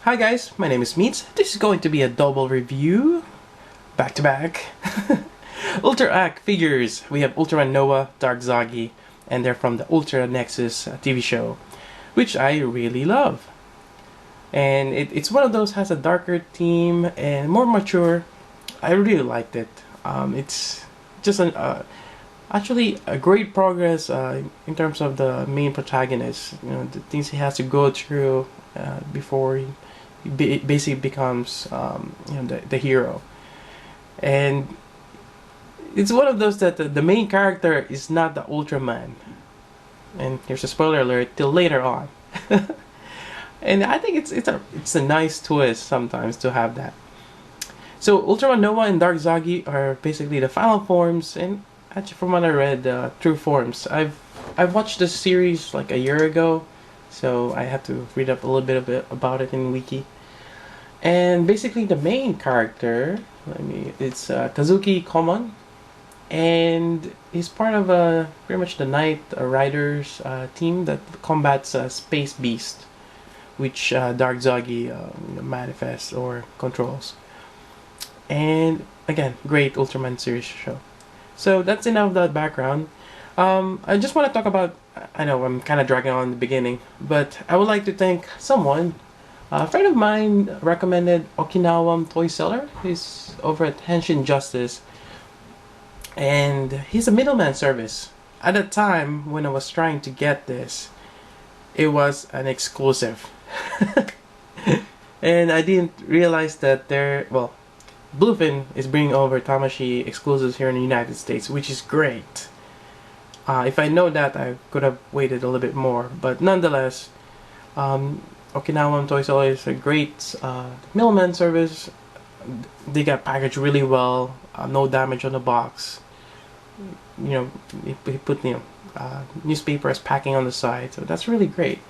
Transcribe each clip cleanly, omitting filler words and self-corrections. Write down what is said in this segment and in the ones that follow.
Hi guys, my name is Meats. This is going to be a double review, back to back. Ultra Act figures. We have Ultraman Noah, Dark Zagi, and they're from the Ultra Nexus TV show, which I really love. And it's one of those has a darker theme and more mature. I really liked it. It's just actually a great progress in terms of the main protagonist. You know, the things he has to go through before he basically becomes the hero. And it's one of those that the main character is not the Ultraman. And here's a spoiler alert till later on. And I think it's a nice twist sometimes to have that. So Ultraman Noah and Dark Zagi are basically the final forms, and actually from what I read, true forms. I've watched this series like a year ago, so I have to read up a little bit about it in Wiki. And basically the main character, it's Kazuki Komon, and he's part of pretty much the Knight Riders team that combats Space Beast, which Dark Zagi manifests or controls. And again, great Ultraman series show. So that's enough of that background. I just want to talk about, I know I'm kind of dragging on in the beginning, but I would like to thank someone. A friend of mine recommended Okinawan Toy Seller. He's over at Henshin Justice, and he's a middleman service. At the time when I was trying to get this, it was an exclusive. And I didn't realize that Bluefin is bringing over Tamashii exclusives here in the United States, which is great. If I know that, I could have waited a little bit more, but nonetheless, Okinawan Toy Seller is a great middleman service. They got packaged really well, no damage on the box. You know, he put newspaper as packing on the side, so that's really great.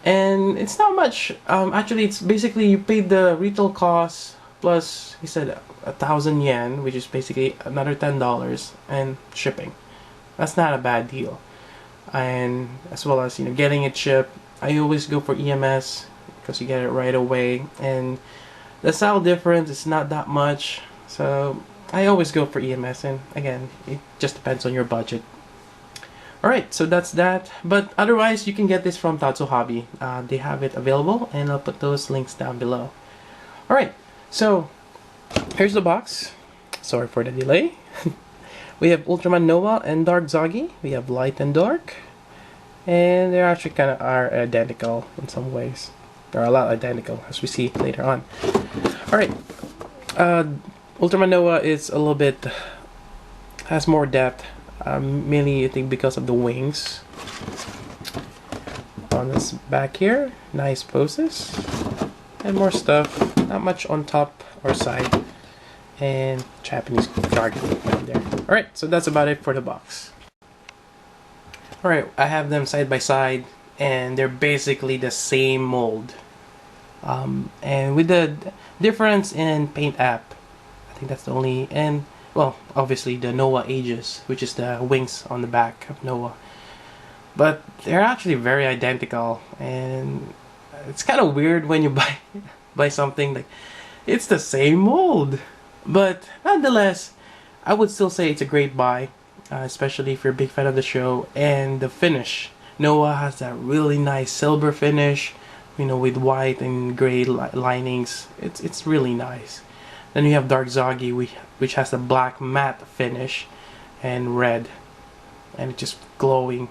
And it's not much. Actually, it's basically you paid the retail cost plus he said 1,000 yen, which is basically another $10, and shipping. That's not a bad deal. And as well as getting it shipped, I always go for EMS because you get it right away, and the style difference is not that much, so I always go for EMS. And again, it just depends on your budget. Alright, so that's that. But otherwise, you can get this from Tatsu Hobby. They have it available, and I'll put those links down below. Alright, so here's the box. Sorry for the delay. We have Ultraman Noah and Dark Zagi. We have Light and Dark. And they actually kind of are identical in some ways. They're a lot identical, as we see later on. Alright, Ultraman Noah is a little bit, has more depth. Mainly I think because of the wings. On this back here, nice poses. And more stuff, not much on top or side. And Japanese jargon down there. Alright, so that's about it for the box. Alright, I have them side by side, and they're basically the same mold. And with the difference in paint app, I think that's the only, and well, obviously the Noah Aegis, which is the wings on the back of Noah. But they're actually very identical, and it's kind of weird when you buy something like it's the same mold. But nonetheless, I would still say it's a great buy, especially if you're a big fan of the show. And the finish, Noah has that really nice silver finish, with white and gray linings. It's really nice. Then you have Dark Zagi, which has the black matte finish and red, and it's just glowing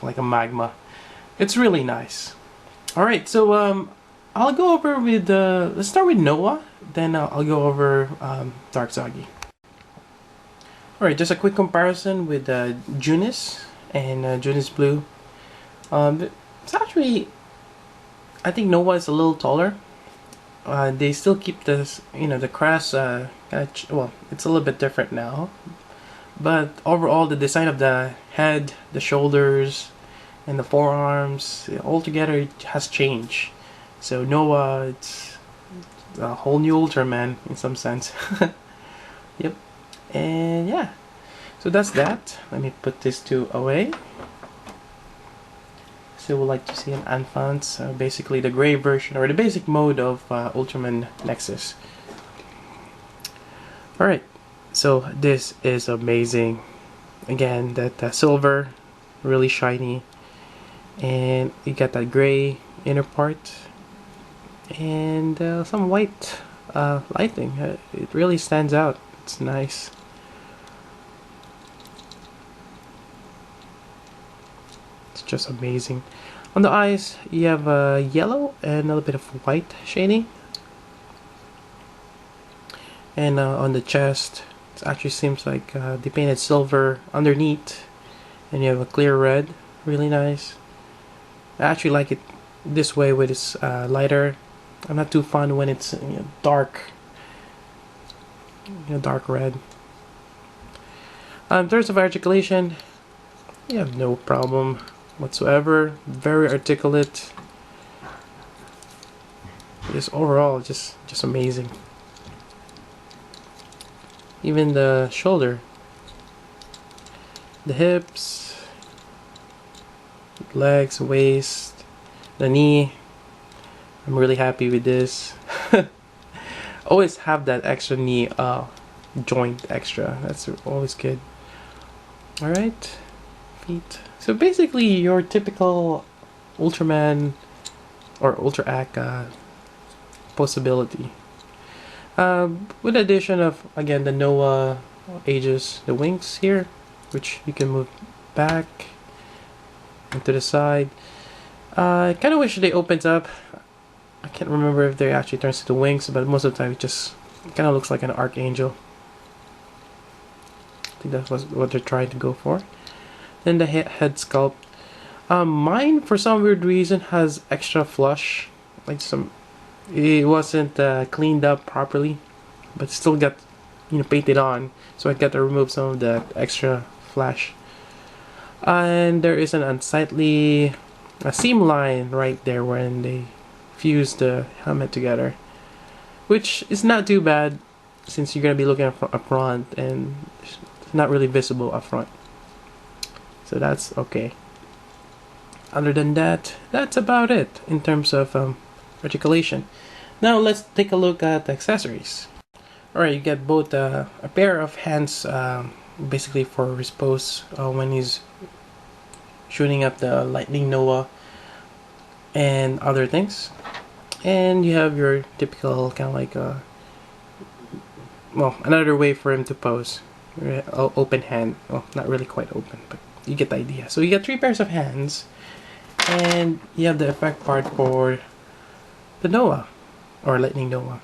like a magma. It's really nice. All right, so I'll go over with let's start with Noah, then I'll go over Dark Zagi. All right, just a quick comparison with Junis and Junis Blue. It's actually, I think Noah is a little taller. They still keep this, the crest. Well, it's a little bit different now, but overall the design of the head, the shoulders, and the forearms altogether has changed. So Noah, it's a whole new Ultraman in some sense. Yep, and yeah, so that's that. Let me put this two away. who would like to see an Enfants, basically the gray version or the basic mode of Ultraman Nexus. Alright, so this is amazing. Again, that silver, really shiny, and you got that gray inner part, and some white lighting. It really stands out. It's nice. It's just amazing. On the eyes, you have yellow and a little bit of white shading. And on the chest, it actually seems like they painted silver underneath, and you have a clear red. Really nice. I actually like it this way with its lighter. I'm not too fond when it's dark, dark red. In terms of articulation, you have no problem whatsoever. Very articulate. Just overall, just amazing. Even the shoulder, the hips, legs, waist, the knee. I'm really happy with this. Always have that extra knee joint extra. That's always good. Alright, feet. So basically your typical Ultraman or Ultra Act possibility. With the addition of, again, the Noah Aegis, the wings here, which you can move back and to the side. I kind of wish they opened up. I can't remember if they actually turns into wings, but most of the time it just kind of looks like an archangel. I think that's what they're trying to go for. Then the head sculpt. Mine, for some weird reason, has extra flush, like it wasn't cleaned up properly, but still got painted on, so I got to remove some of that extra flash. And there is an unsightly seam line right there when they fuse the helmet together, which is not too bad since you're gonna be looking up front and it's not really visible up front, so that's okay. Other than that, that's about it in terms of articulation. Now let's take a look at the accessories. Alright, you get both a pair of hands, basically for his pose when he's shooting up the lightning Noah and other things. And you have your typical kind of like another way for him to pose. Open hand. Well, not really quite open, but you get the idea. So you get 3 pairs of hands, and you have the effect part for the Noah or lightning Noah,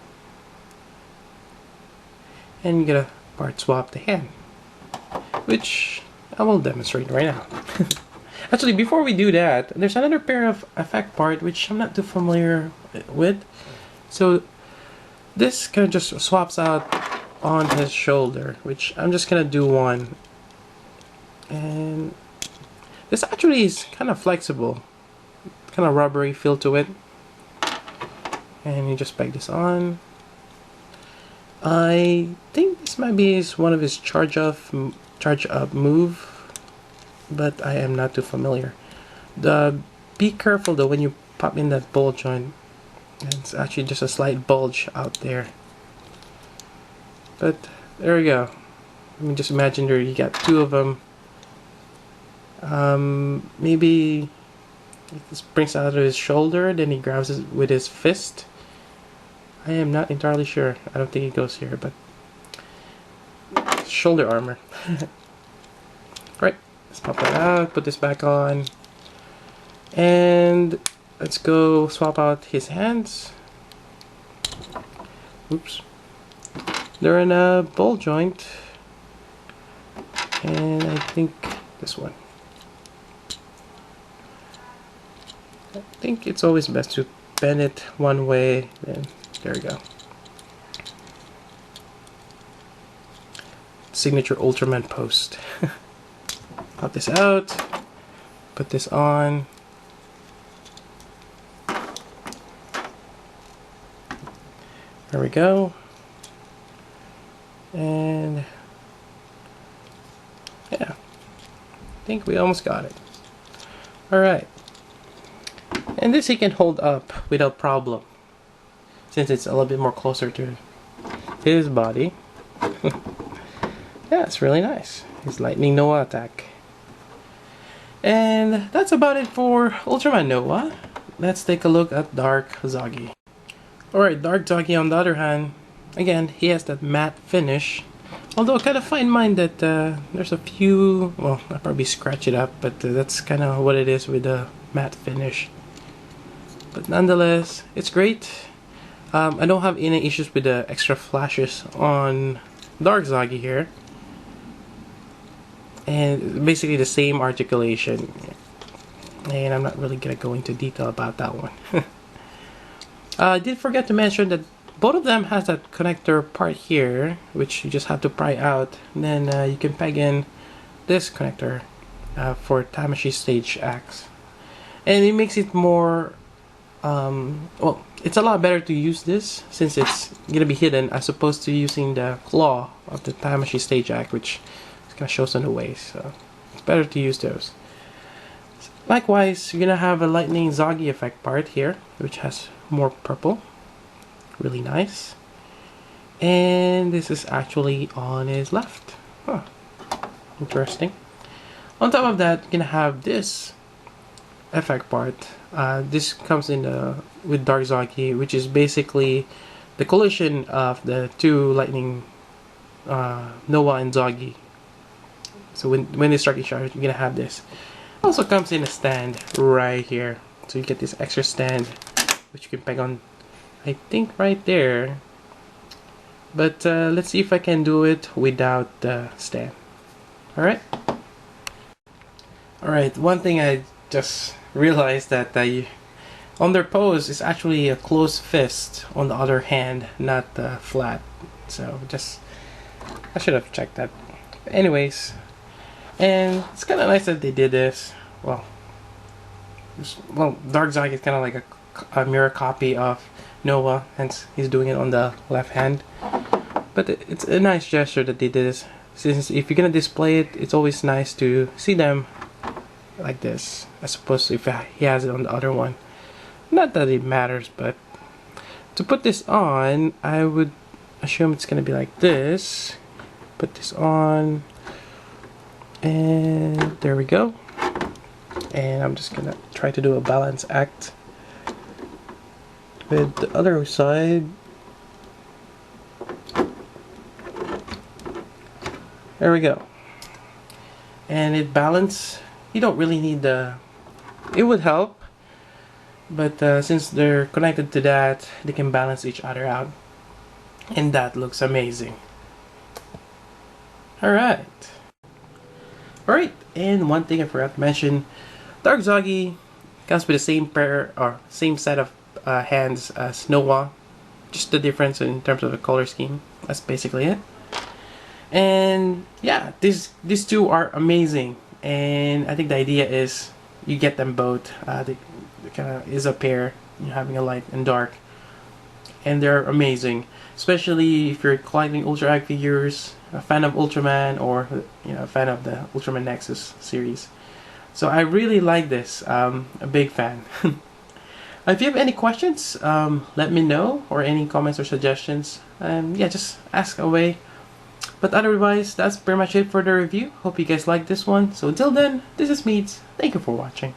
and you get a part swap the hand, which I will demonstrate right now. Actually, before we do that, there's another pair of effect part which I'm not too familiar with. So this kind of just swaps out on his shoulder, which I'm just gonna do one, and this actually is kind of flexible, kind of rubbery feel to it. And you just peg this on. I think this might be one of his charge up move, but I am not too familiar. Be careful though when you pop in that ball joint. It's actually just a slight bulge out there. But there we go. I mean, just imagine there you got 2 of them. Maybe this brings out of his shoulder, then he grabs it with his fist. I am not entirely sure. I don't think it goes here, but shoulder armor. Right, let's pop that out, put this back on, and let's go swap out his hands. Oops. They're in a ball joint, and I think this one. I think it's always best to bend it one way, then there we go. Signature Ultraman post. Pop this out, put this on. There we go. And yeah, I think we almost got it. Alright, And this he can hold up without problem, since it's a little bit more closer to his body. Yeah, it's really nice. His Lightning Noah attack. And that's about it for Ultraman Noah. Let's take a look at Dark Zagi. Alright, Dark Zagi on the other hand, again, he has that matte finish. Although I kind of find mine that there's a few, well, I'll probably scratch it up, but that's kind of what it is with the matte finish. But nonetheless, it's great. I don't have any issues with the extra flashes on Dark Zagi here. And basically the same articulation. And I'm not really gonna go into detail about that one. I did forget to mention that both of them has that connector part here, which you just have to pry out. And then you can peg in this connector for Tamashii Stage Axe. And it makes it more, well, it's a lot better to use this since it's gonna be hidden as opposed to using the claw of the Tamashii Stage Axe, which kind of shows on the waist, so it's better to use those. Likewise, you're gonna have a Lightning Zagi effect part here, which has more purple, really nice. And this is actually on his left. Huh. Interesting. On top of that, you're gonna have this effect part. This comes in with Dark Zagi, which is basically the collision of the two Lightning Noah and Zagi. So when they start each other, you're gonna have this. Also comes in a stand right here, so you get this extra stand, which you can peg on, I think right there. But let's see if I can do it without the stand. All right. All right. One thing I just realized that on their pose is actually a closed fist on the other hand, not flat. So I should have checked that. But anyways. And it's kind of nice that they did this. Well, Dark Zagi is kind of like a mirror copy of Noah, hence he's doing it on the left hand. But it's a nice gesture that they did this, since if you're gonna display it, it's always nice to see them like this, as opposed to if he has it on the other one. Not that it matters, but to put this on, I would assume it's gonna be like this. Put this on. And there we go. And I'm just gonna try to do a balance act with the other side. There we go. And it balance. You don't really need it would help, but since they're connected to that, they can balance each other out, and that looks amazing. All right. Alright, and one thing I forgot to mention, Dark Zagi comes with the same pair or same set of hands as Noah, just the difference in terms of the color scheme. That's basically it. And yeah, these two are amazing, and I think the idea is you get them both. They kind of is a pair, you know, having a light and dark, and they're amazing, especially if you're collecting Ultra Ag figures, a fan of Ultraman, or a fan of the Ultraman Nexus series. So I really like this. A big fan. If you have any questions, let me know, or any comments or suggestions. Yeah, just ask away. But otherwise, that's pretty much it for the review. Hope you guys like this one. So until then, this is Meads. Thank you for watching.